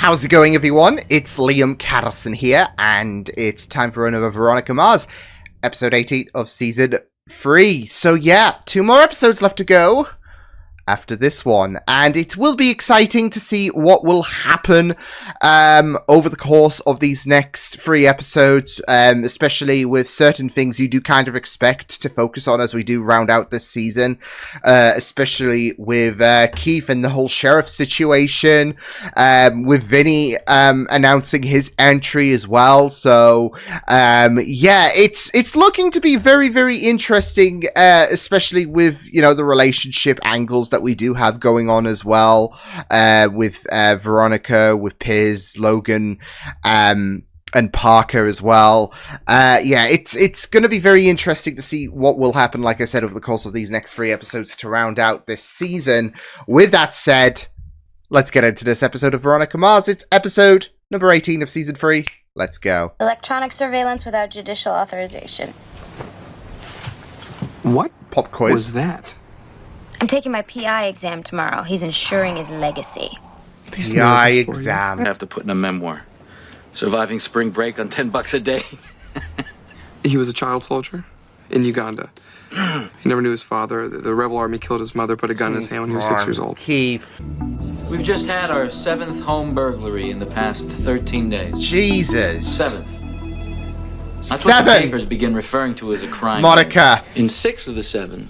How's it going, everyone? It's Liam Catterson here, and it's time for another Veronica Mars, episode 18 of season 3. So yeah, 2 more episodes left to go after this one, and it will be exciting to see what will happen over the course of these next 3 episodes, especially with certain things you do kind of expect to focus on as we do round out this season, especially with Keith and the whole sheriff situation, with Vinny announcing his entry as well. So yeah, it's looking to be very, very interesting, especially with, you know, the relationship angles that we do have going on as well, with Veronica, with Piz, Logan, and Parker as well. Yeah, it's going to be very interesting to see what will happen, like I said, over the course of these next 3 episodes to round out this season. With that said, let's get into this episode of Veronica Mars. It's episode number 18 of season 3. Let's go. Electronic surveillance without judicial authorization. What Pop quiz was that? I'm taking my PI exam tomorrow. He's ensuring his legacy. PI exam. I have to put in a memoir. Surviving spring break on $10 a day. He was a child soldier in Uganda. He never knew his father. The rebel army killed his mother, put a gun in his hand when he was 6 years old. Keith. We've just had our 7th home burglary in the past 13 days. Jesus. 7th. That's what the papers begin referring to as a crime. Monica. In 6 of the 7,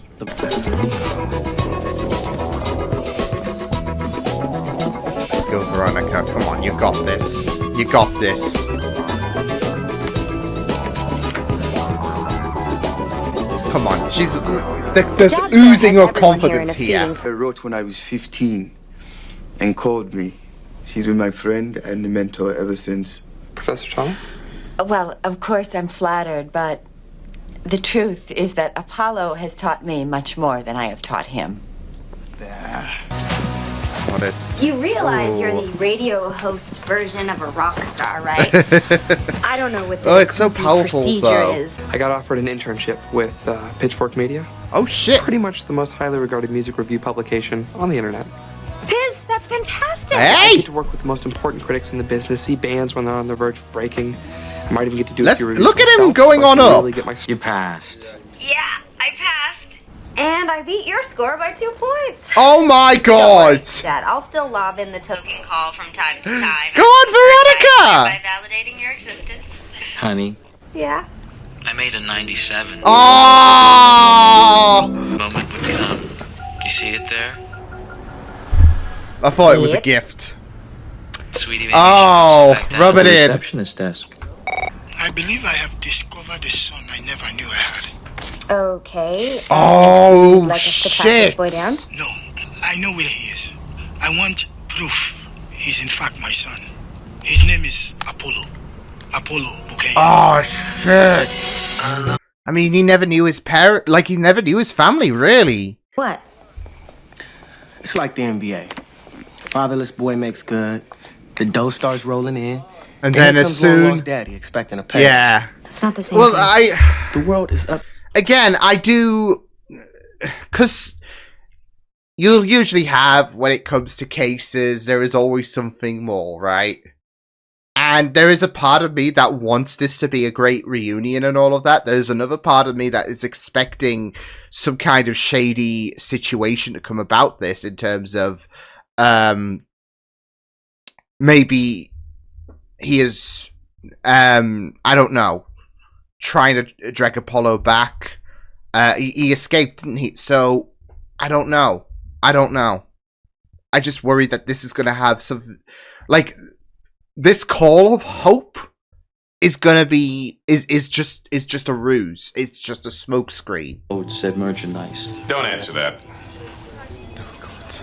Let's go, Veronica. Come on, you got this. You got this. Come on, she's... There's oozing of confidence here. I wrote when I was 15 and called me. She's been my friend and a mentor ever since. Professor Tom? Well, of course I'm flattered, but the truth is that Apollo has taught me much more than I have taught him. Modest. You realize you're the radio host version of a rock star, right? I don't know what the it's so powerful, procedure though. is. I got offered an internship with Pitchfork Media. Oh, shit. Pretty much the most highly regarded music review publication on the internet. Piz, that's fantastic! I Hey! get to work with the most important critics in the business, see bands when they're on the verge of breaking. I might even get to do a few reviews Look at him myself, going so I on can up. really get my... you passed. Yeah, I passed. And I beat your score by 2 points. Oh my god! Dad, I'll still lob in the token call from time to time. Go on, Veronica! By validating your existence. Honey, Yeah. I made a 97. Oh! Moment would come. You see it there? I thought it was a gift. Sweetie, Oh, rub it in. Receptionist desk. I believe I have discovered a son I never knew I had. Okay. Oh, Like us to track shit. this boy down? No, I know where he is. I want proof. He's in fact my son. His name is Apollo. Apollo Bukenya. Oh, shit. I mean, he never knew his parent, like, he never knew his family, really. What? It's like the NBA. Fatherless boy makes good. The dough starts rolling in. And then here as comes soon... long-lost daddy expecting a pay. Yeah. It's not the same Well, thing. The world is up. Again, I do... Because you'll usually have, when it comes to cases, there is always something more, right? And there is a part of me that wants this to be a great reunion and all of that. There's another part of me that is expecting some kind of shady situation to come about this in terms of maybe he is, I don't know, trying to drag Apollo back. He escaped, didn't he? So, I don't know. I just worry that this is going to have some, like... This call of hope is gonna be is just a ruse. It's just a smokescreen. Oh, it said merchandise. Don't answer that. Oh God.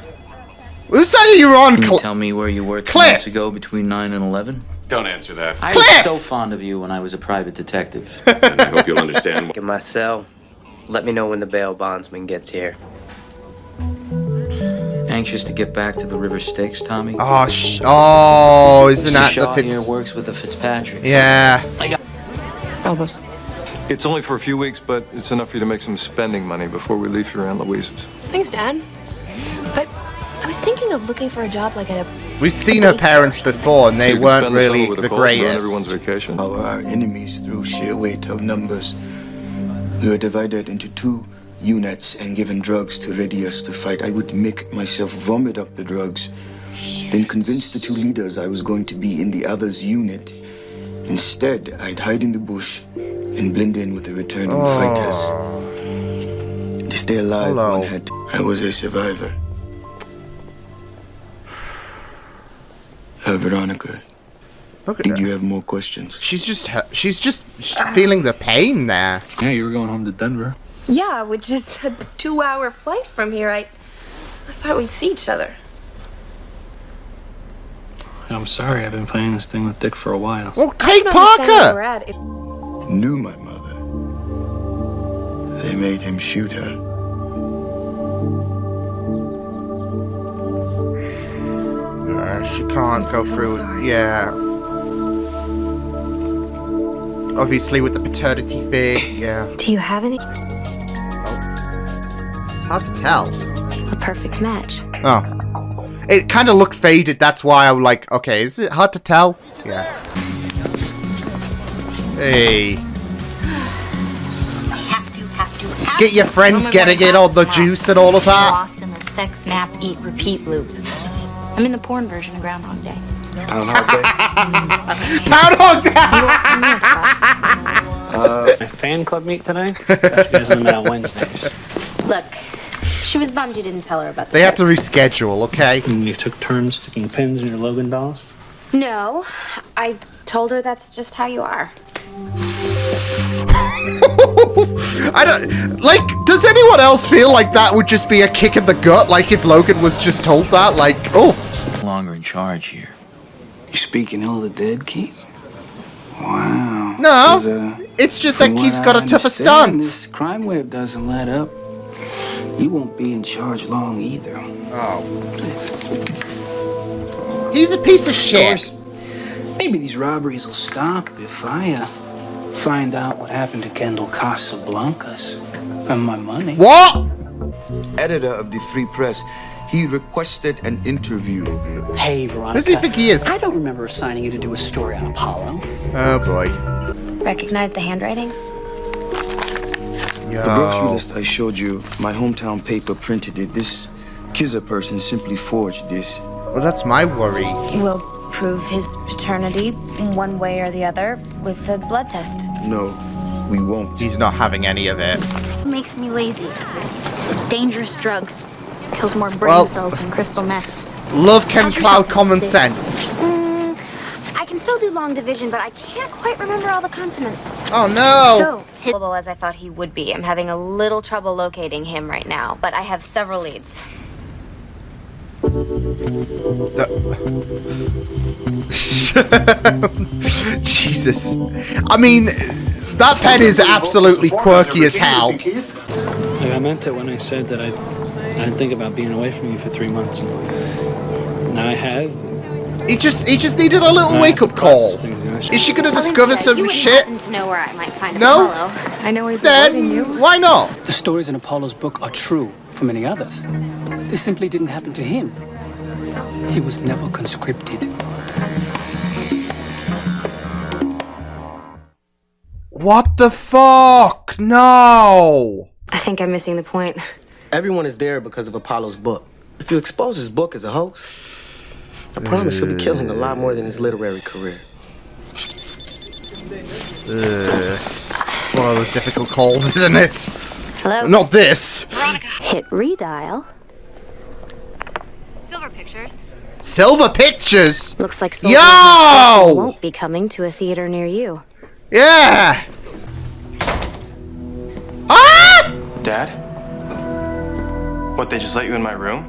Whose side are you on, Can you tell me where you were 2 Cliff? months ago between 9 and 11? Don't answer that. I Cliff! was so fond of you when I was a private detective. And I hope you'll understand. In my cell. Let me know when the bail bondsman gets here. Anxious to get back to the River Styx, Tommy? Oh, isn't Mr. that Shaw the here Fitz? works with the Fitzpatricks. Yeah. Elvis. It's only for a few weeks, but it's enough for you to make some spending money before we leave for Aunt Louise's. Thanks, Dad. But I was thinking of looking for a job like at a... We've seen her parents before, and they You can weren't spend the summer really with a the cold and ruin greatest. everyone's vacation. Our enemies through sheer weight of numbers. We were divided into 2 units and given drugs to ready us to fight. I would make myself vomit up the drugs, then convince the 2 leaders I was going to be in the other's unit. Instead, I'd hide in the bush and blend in with the returning fighters. To stay alive, one had to. I was a survivor. Veronica, did you have more questions? She's just feeling the pain there. Yeah, you were going home to Denver. Yeah, which is a 2-hour flight from here. I thought we'd see each other. I'm sorry, I've been playing this thing with Dick for a while. Well, take I don't understand where we're Parker! at. Knew my mother. They made him shoot her. She can't go so through. sorry. Yeah. Obviously, with the paternity thing, yeah. Do you have any? It's hard to tell. A perfect match. Oh. It kind of looked faded, that's why I'm like, okay, is it hard to tell? Yeah. Hey. Have Get your friends getting it on the juice and all of that. Lost in the sex, snap, eat, repeat loop. I'm in the porn version of Groundhog Day. Groundhog Day? Groundhog Day! Fan club meet today? She doesn't meet on Wednesdays. Look, she was bummed you didn't tell her about the They had to reschedule, okay? And you took turns sticking pins in your Logan dolls? No, I told her that's just how you are. I don't like. Does anyone else feel like that would just be a kick in the gut? Like if Logan was just told that, like, oh, Longer in charge here. You speaking ill of the dead, Keith? Wow. no, 'Cause, it's just that from Keith's what got I a tougher understand, stance. This crime wave doesn't let up. You won't be in charge long either. Oh, he's a piece of shit. Maybe these robberies will stop if I find out what happened to Kendall Casablancas and my money. What? Editor of the Free Press. He requested an interview. Hey, Veronica. Who does he think he is? I don't remember assigning you to do a story on Apollo. Oh boy. Recognize the handwriting? The grocery list I showed you, my hometown paper printed it. This Kizza person simply forged this. Well, that's my worry. We'll prove his paternity one way or the other with the blood test. No, we won't. He's not having any of it. Makes me lazy. It's a dangerous drug. Kills more brain cells than crystal meth. Love can How's your cloud shopping, common Sid? sense. I can still do long division, but I can't quite remember all the continents. Oh no! So, available as I thought he would be. I'm having a little trouble locating him right now, but I have several leads. Jesus. I mean, that pen is absolutely quirky as hell. Like, I meant it when I said that I didn't think about being away from you for 3 months. Now I have. He just needed a little wake-up call. Is she gonna discover some you shit? To know where I might find No? Apollo. I know he's Then avoiding you. why not? The stories in Apollo's book are true for many others. This simply didn't happen to him. He was never conscripted. What the fuck? No! I think I'm missing the point. Everyone is there because of Apollo's book. If you expose his book as a hoax, I promise you'll be killing a lot more than his literary career. It's one of those difficult calls, isn't it? Hello? Not this. Hit redial. Silver Pictures. Silver Pictures? Looks like Yo! won't be coming to a theater near you. Yeah! Ah! Dad? What, they just let you in my room?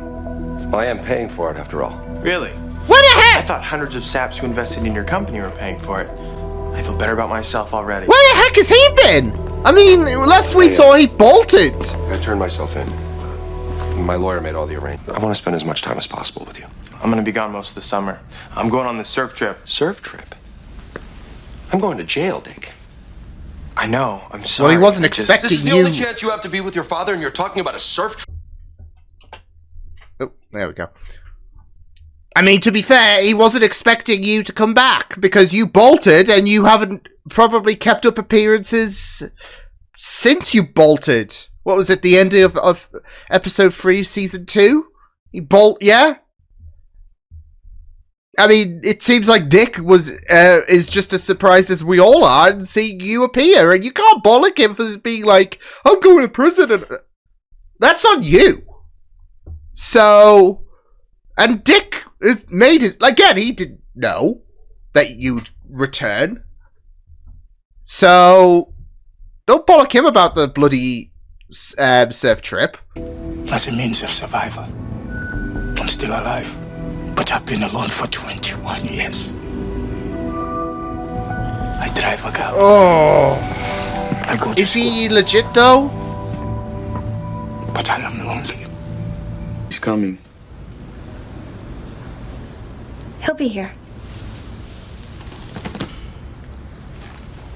I am paying for it, after all. Really? What the heck? I thought hundreds of saps who invested in your company were paying for it. I feel better about myself already. Where the heck has he been? I mean, last we saw he bolted. I turned myself in. My lawyer made all the arrangements. I want to spend as much time as possible with you. I'm gonna be gone most of the summer. I'm going on the surf trip. Surf trip? I'm going to jail, Dick. I know, I'm sorry. Well, he wasn't This expecting is the you. only chance you have to be with your father, and you're talking about a surf trip? Oh, there we go. I mean, to be fair, he wasn't expecting you to come back because you bolted and you haven't probably kept up appearances since you bolted. What was it, the end of episode 3 of season 2? You yeah? I mean, it seems like Dick is just as surprised as we all are in seeing you appear, and you can't bollock him for being like, I'm going to prison. And that's on you. So, and Dick has made his, again, he didn't know that you'd return. So, don't bollock him about the bloody surf trip. As a means of survival, I'm still alive. But I've been alone for 21 years. I drive a car. Oh. I go to Is he legit though? But I am lonely. He's coming. He'll be here.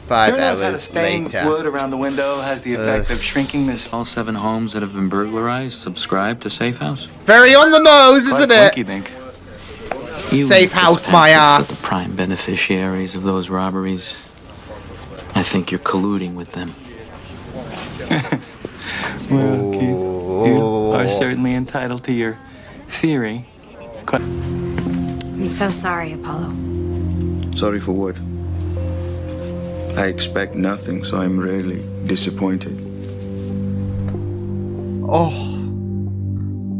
5 Who knows how the hours stained later. wood around the window has the effect of shrinking this. All 7 homes that have been burglarized subscribe to Safe House. Very on the nose, isn't it? Think. Safe house, my ass. The prime beneficiaries of those robberies. I think you're colluding with them. Well, Keith, you are certainly entitled to your theory. I'm so sorry, Apollo. Sorry for what? I expect nothing, so I'm rarely disappointed.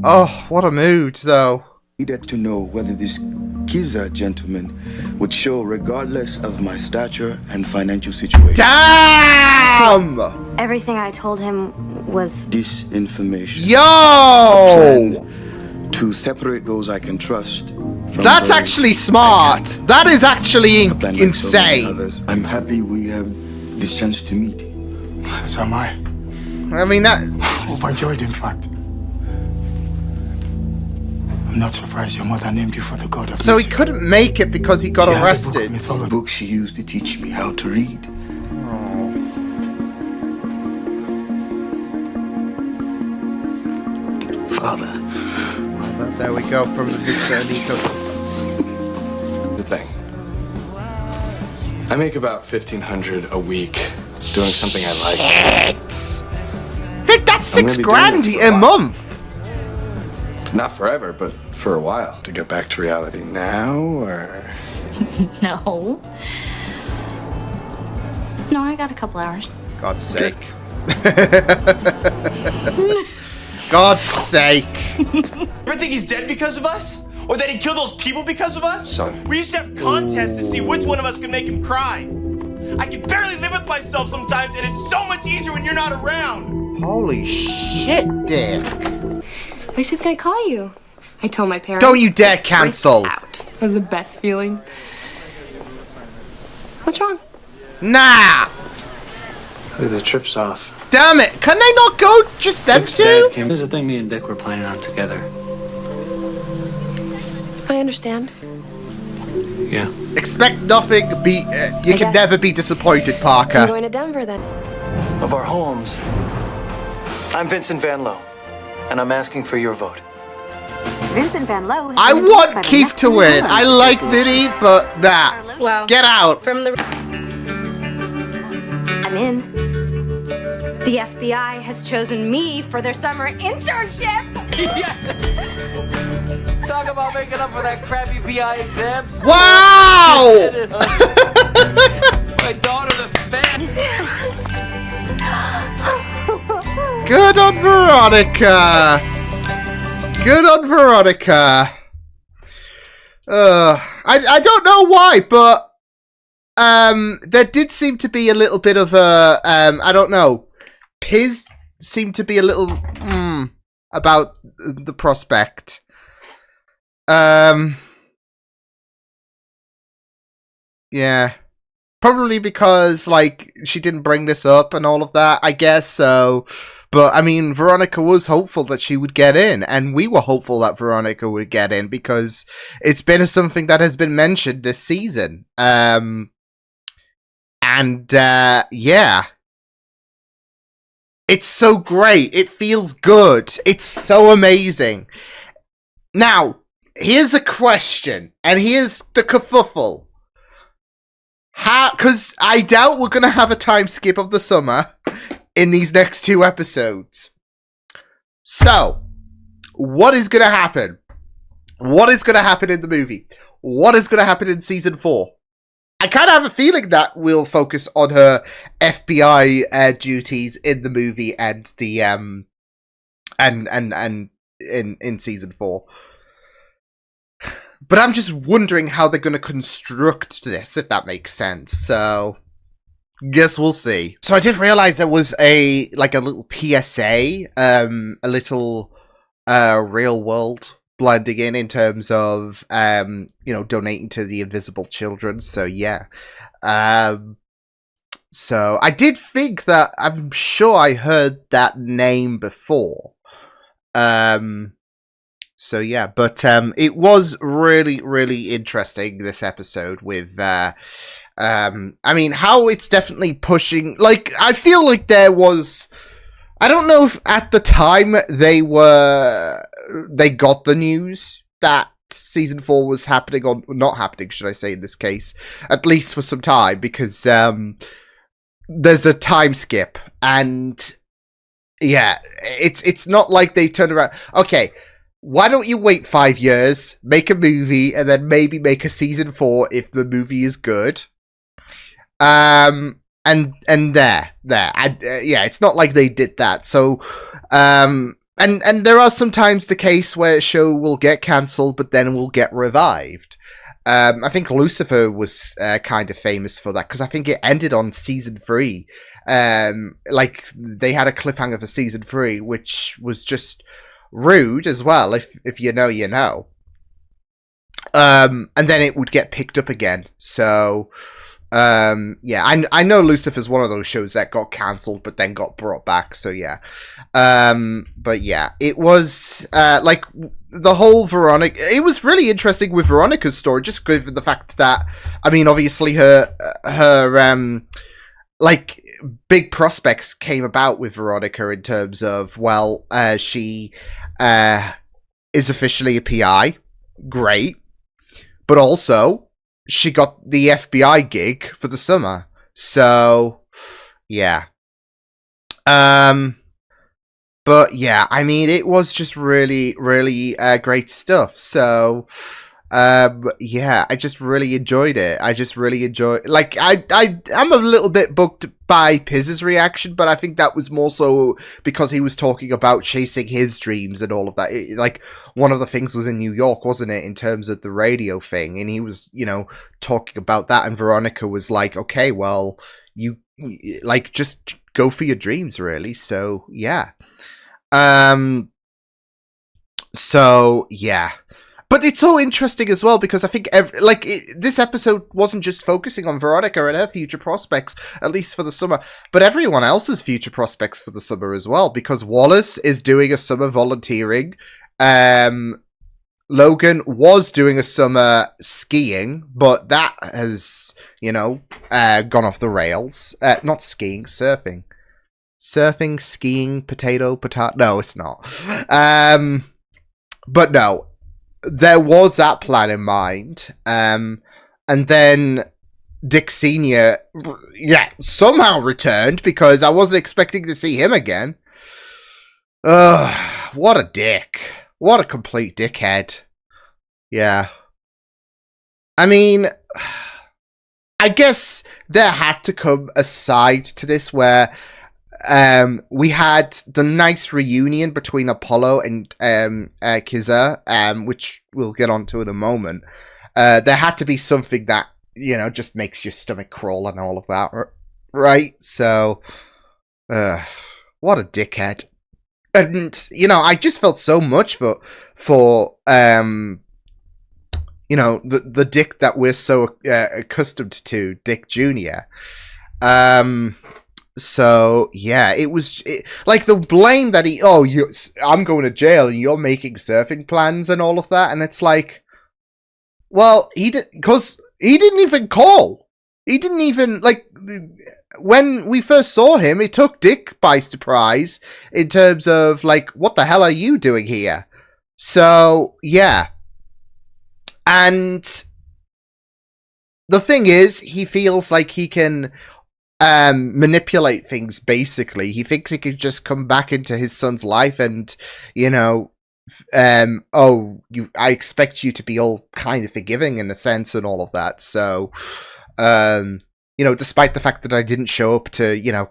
Oh, what a mood, though. Needed to know whether this Kiza gentleman would show regardless of my stature and financial situation. Damn! Everything I told him was Disinformation. Yo! A plan to separate those I can trust from That's those actually smart. That is actually insane. Others. I'm happy we have this chance to meet. So am I. I mean, that... Overjoyed, in fact. I'm not surprised your mother named you for the god of So he music. couldn't make it because he got She had a book arrested. of mythology. Book she used to teach me how to read. Father. Well, there we go from Mr. Nico. The thing. I make about $1,500 a week doing something I like. Shit! Vic, that's I'm gonna $6 be doing grand this for a a while. month. Not forever, but for a while. To get back to reality now, or... no. No, I got a couple hours. God's sake. God's sake. Ever think he's dead because of us? Or that he killed those people because of us? Son. We used to have contests to see which one of us could make him cry. I can barely live with myself sometimes, and it's so much easier when you're not around. Holy shit, Dick. I was just gonna call you. I told my parents. Don't you dare cancel. Out. It was the best feeling. What's wrong? Nah. The trip's off. Damn it. Can they not go just them Dick's two? dad came. Here's the thing me and Dick were planning on together. I understand. Yeah. Expect nothing. You can guess. never be disappointed, I'm Parker. going to Denver then. Of our homes, I'm Vincent Van Lowe, and I'm asking for your vote. Vincent Van Lowe. I want Keith to win. I like Vinny, but nah. Well, Get out. from the. I'm in. The FBI has chosen me for their summer internship. Talk about making up for that crappy PI exams. Wow! My daughter, the fan. Good on Veronica. Good on Veronica. I don't know why, but there did seem to be a little bit of a I don't know. Piz seemed to be a little about the prospect. Yeah. Probably because, like, she didn't bring this up and all of that, I guess, so... But, I mean, Veronica was hopeful that she would get in, and we were hopeful that Veronica would get in, because it's been something that has been mentioned this season. Yeah. It's so great. It feels good. It's so amazing. Now, here's a question, and here's the kerfuffle. Because I doubt we're going to have a time skip of the summer in these next 2 episodes. So, what is going to happen? What is going to happen in the movie? What is going to happen in season 4? I kind of have a feeling that we'll focus on her FBI duties in the movie and the and in season 4. But I'm just wondering how they're going to construct this, if that makes sense. So, guess we'll see. So I did realize there was a little PSA, a little real world blending in terms of donating to the invisible children. So yeah. So I did think that I'm sure I heard that name before. So yeah, but it was really, really interesting, this episode with I mean, how it's definitely pushing, like, I feel like there was, I don't know if at the time they got the news that season 4 was happening, or not happening, should I say, in this case, at least for some time, because there's a time skip, and yeah, it's not like they turned around, okay, why don't you wait 5 years, make a movie, and then maybe make a season 4 if the movie is good? And yeah, it's not like they did that. So, and there are sometimes the case where a show will get cancelled, but then will get revived. I think Lucifer was kind of famous for that, because I think it ended on season 3. Like, they had a cliffhanger for season 3, which was just rude as well, if you know, you know. And then it would get picked up again. So, yeah, I know Lucifer's one of those shows that got cancelled but then got brought back, so yeah. But yeah, it was, like, the whole Veronica, it was really interesting with Veronica's story, just given the fact that, I mean, obviously her, like, big prospects came about with Veronica in terms of, well, she is officially a PI, great, but also she got the FBI gig for the summer, so yeah. But yeah, I mean, it was just really, really great stuff. So yeah, I just really enjoyed it. Like, I'm a little bit booked by Piz's reaction, but I think that was more so because he was talking about chasing his dreams and all of that. Like, one of the things was in New York, wasn't it, in terms of the radio thing, and he was, talking about that, and Veronica was like, okay, well, you like, just go for your dreams, really. So yeah. So yeah. But it's so interesting as well, because I think this episode wasn't just focusing on Veronica and her future prospects, at least for the summer, but everyone else's future prospects for the summer as well, because Wallace is doing a summer volunteering. Logan was doing a summer skiing, but that has, gone off the rails. Not skiing, surfing. Surfing, skiing, potato. No, it's not. But no. There was that plan in mind, and then Dick Sr., somehow returned, because I wasn't expecting to see him again. What a dick. What a complete dickhead. Yeah. I mean, I guess there had to come a side to this where we had the nice reunion between Apollo and Kizar, which we'll get onto in a moment. There had to be something that, just makes your stomach crawl and all of that, right? So, what a dickhead. And, I just felt so much for the Dick that we're so accustomed to, Dick Jr. So yeah, it was like the blame that I'm going to jail and you're making surfing plans and all of that, and it's like, well, because he didn't even call. He didn't even, like, when we first saw him, it took Dick by surprise in terms of, like, what the hell are you doing here? So, yeah. And the thing is, he feels like he can manipulate things, basically. He thinks he could just come back into his son's life and, you know, I expect you to be all kind of forgiving in a sense and all of that. So, you know, despite the fact that I didn't show up to, you know,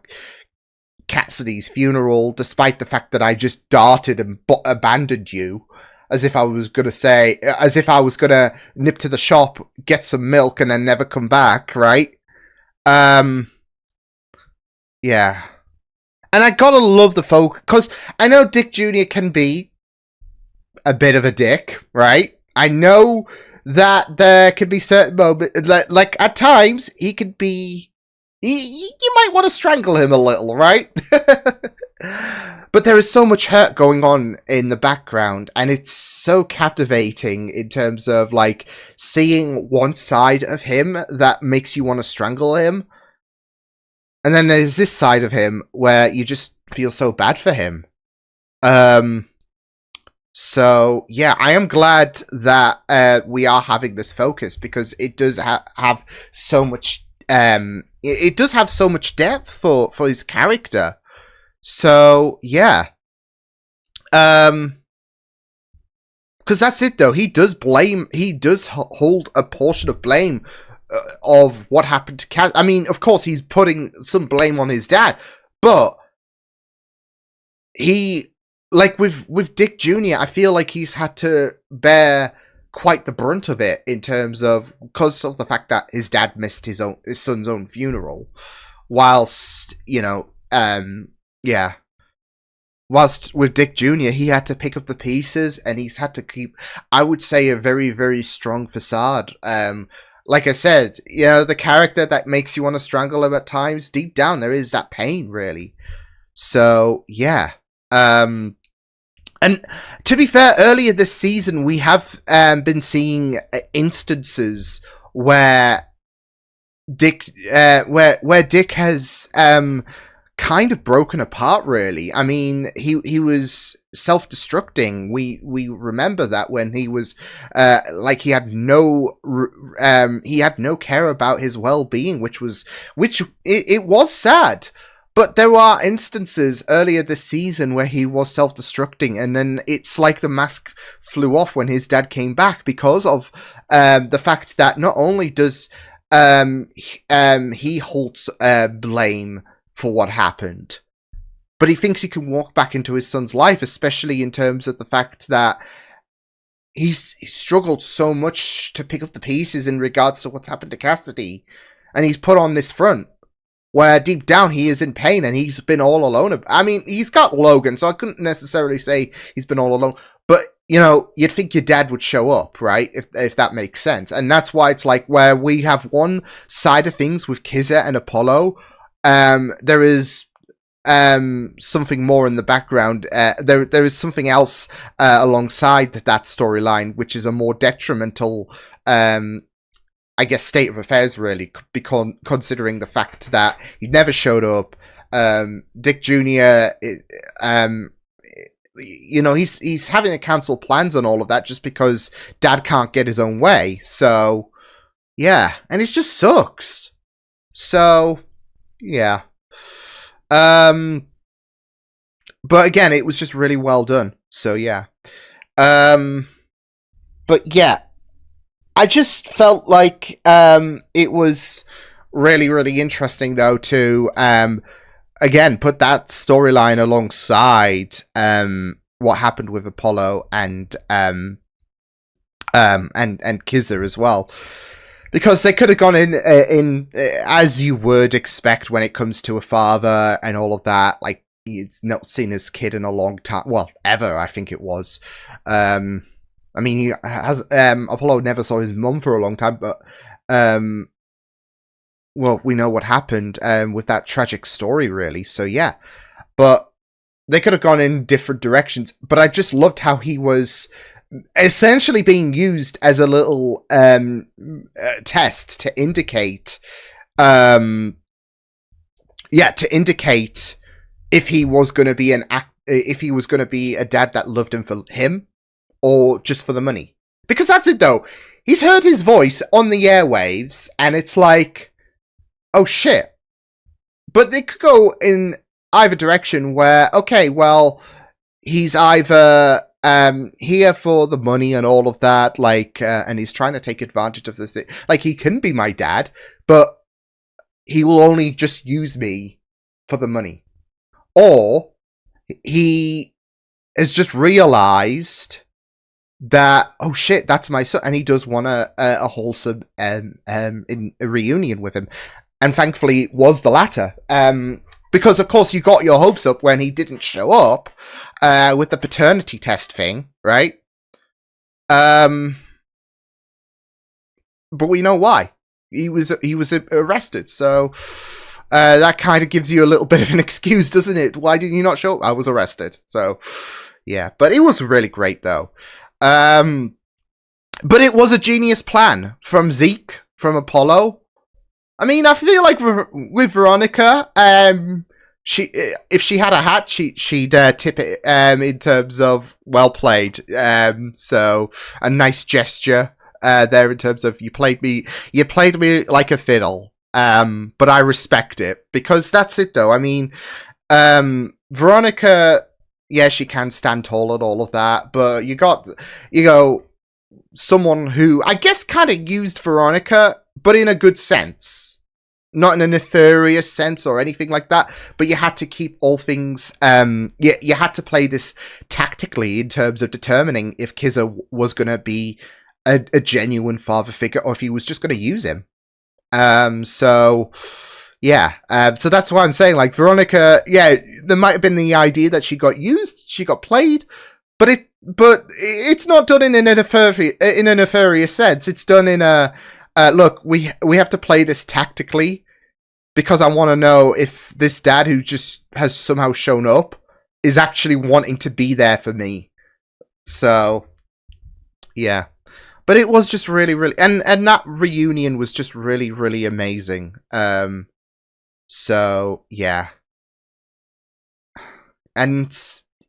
Cassidy's funeral, despite the fact that I just darted and abandoned you, as if I was gonna nip to the shop, get some milk, and then never come back, right? Yeah. And I gotta love the folk, because I know Dick Jr. can be a bit of a dick, right? I know that there could be certain moments, like at times, he could be... You might want to strangle him a little, right? But there is so much hurt going on in the background, and it's so captivating in terms of, like, seeing one side of him that makes you want to strangle him. And then there's this side of him where you just feel so bad for him. So, yeah, I am glad that we are having this focus, because it does have so much... it does have so much depth for his character. So, yeah. Because that's it, though. He does hold a portion of blame of what happened to Cass. I mean, of course, he's putting some blame on his dad, but he, like with Dick Jr., I feel like he's had to bear quite the brunt of it in terms of, because of the fact that his dad missed his son's own funeral, whilst, you know, yeah. Whilst with Dick Jr., he had to pick up the pieces, and he's had to keep, I would say, a very, very strong facade. Like I said, you know, the character that makes you want to strangle him at times, deep down, there is that pain, really. So, yeah. And to be fair, earlier this season, we have been seeing instances where Dick has kind of broken apart, really. I mean, he was self-destructing. We remember that when he was like he had no care about his well-being, which it was sad. But there are instances earlier this season where he was self-destructing, and then it's like the mask flew off when his dad came back, because of the fact that not only does he holds blame for what happened, but he thinks he can walk back into his son's life, especially in terms of the fact that he struggled so much to pick up the pieces in regards to what's happened to Cassidy, and he's put on this front where deep down he is in pain, and he's been all alone. I mean, he's got Logan, so I couldn't necessarily say he's been all alone, but, you know, you'd think your dad would show up, right? If that makes sense. And that's why it's like, where we have one side of things with Kizza and Apollo, there is something more in the background. There is something else alongside that storyline, which is a more detrimental, I guess, state of affairs, really, considering the fact that he never showed up. Dick Jr., you know, he's having to cancel plans and all of that just because Dad can't get his own way. So, yeah, and it just sucks. So, yeah. But again, it was just really well done. So, yeah. But yeah, I just felt like it was really, really interesting, though, to again put that storyline alongside what happened with Apollo and Kizza as well, because they could have gone in as you would expect when it comes to a father and all of that. Like, he's not seen his kid in a long time, well, ever, I think it was. I mean, he has Apollo never saw his mum for a long time, but well, we know what happened with that tragic story, really. So yeah, but they could have gone in different directions. But I just loved how he was essentially being used as a little test to indicate, to indicate if he was going to be if he was going to be a dad that loved him for him, or just for the money? Because that's it though. He's heard his voice on the airwaves, and it's like, oh shit. But it could go in either direction where, okay, well, he's either here for the money and all of that, like, and he's trying to take advantage of the thing. Like, he can be my dad, but he will only just use me for the money. Or he has just realized that, oh shit, that's my son, and he does want a wholesome in a reunion with him. And thankfully it was the latter. Because of course you got your hopes up when he didn't show up with the paternity test thing, right? But we know why. He was arrested, so that kind of gives you a little bit of an excuse, doesn't it? Why did you not show up? I was arrested. So yeah, but it was really great though. But it was a genius plan from Zeke, from Apollo. I mean, I feel like with Veronica, if she had a hat, she'd tip it in terms of well played. So a nice gesture there in terms of you played me like a fiddle. But I respect it, because that's it though. I mean, Veronica, yeah, she can stand tall and all of that, but you got, someone who I guess kind of used Veronica, but in a good sense. Not in a nefarious sense or anything like that, but you had to keep all things, you had to play this tactically in terms of determining if Kizza was going to be a genuine father figure or if he was just going to use him. So, yeah, so that's why I'm saying, like, Veronica, yeah, there might have been the idea that she got used, she got played, but it's not done in a nefarious sense. It's done in a, look, we have to play this tactically because I want to know if this dad who just has somehow shown up is actually wanting to be there for me. So, yeah. But it was just really, really... And that reunion was just really, really amazing. So, yeah. And,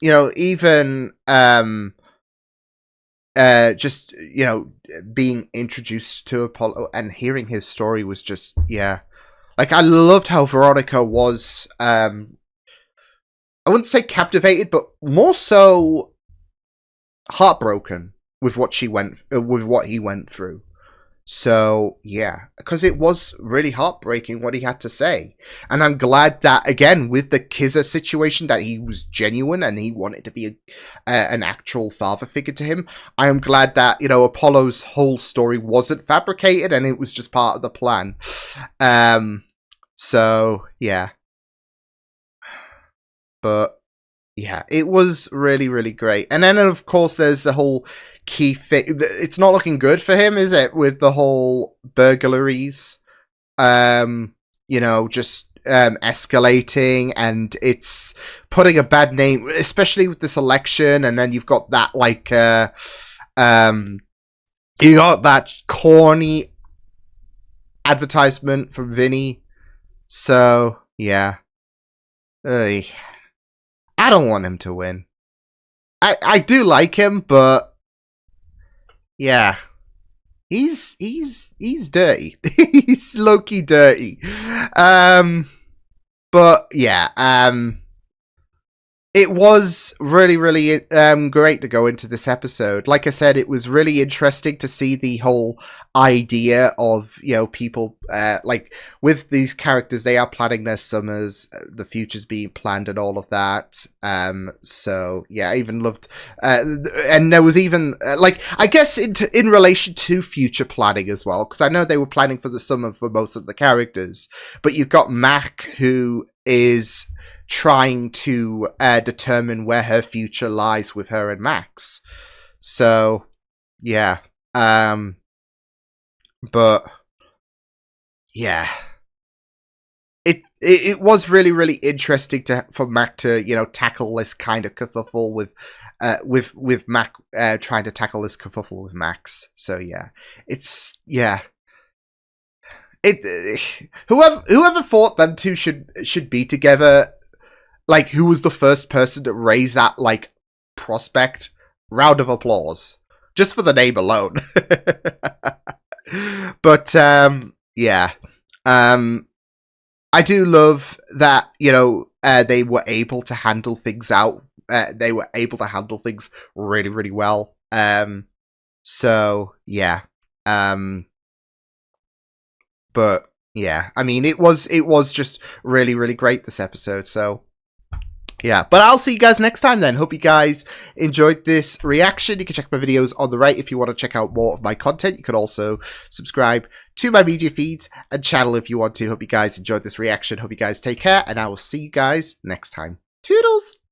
even... just, being introduced to Apollo and hearing his story was just, yeah. Like, I loved how Veronica was, I wouldn't say captivated, but more so heartbroken with what he went through. So, yeah, because it was really heartbreaking what he had to say. And I'm glad that, again, with the Kizza situation, that he was genuine and he wanted to be an actual father figure to him. I am glad that, Apollo's whole story wasn't fabricated and it was just part of the plan. So, yeah. But, yeah, it was really, really great. And then, of course, there's the whole... key thing. It's not looking good for him, is it? With the whole burglaries, escalating, and it's putting a bad name, especially with this election. And then you've got that, like, you got that corny advertisement from Vinny. So, yeah. I don't want him to win. I do like him, but yeah, he's dirty. He's low-key dirty. But yeah, it was really, really great to go into this episode. Like I said, it was really interesting to see the whole idea of, people, like, with these characters, they are planning their summers, the future's being planned and all of that. So, yeah, I even loved, and there was even, like, I guess in relation to future planning as well, because I know they were planning for the summer for most of the characters, but you've got Mac, who is trying to determine where her future lies with her and Max. So, yeah. But, yeah. It was really, really interesting for Mac to, tackle this kind of kerfuffle with Mac trying to tackle this kerfuffle with Max. So, yeah. It's, yeah. Whoever thought them two should be together, like, who was the first person to raise that, like, prospect round of applause. Just for the name alone. But, yeah. I do love that, you know, they were able to handle things out. They were able to handle things really, really well. So, yeah. But, yeah. I mean, it was just really, really great, this episode. So, yeah, but I'll see you guys next time then. Hope you guys enjoyed this reaction. You can check my videos on the right if you want to check out more of my content. You can also subscribe to my media feeds and channel if you want to. Hope you guys enjoyed this reaction. Hope you guys take care, and I will see you guys next time. Toodles!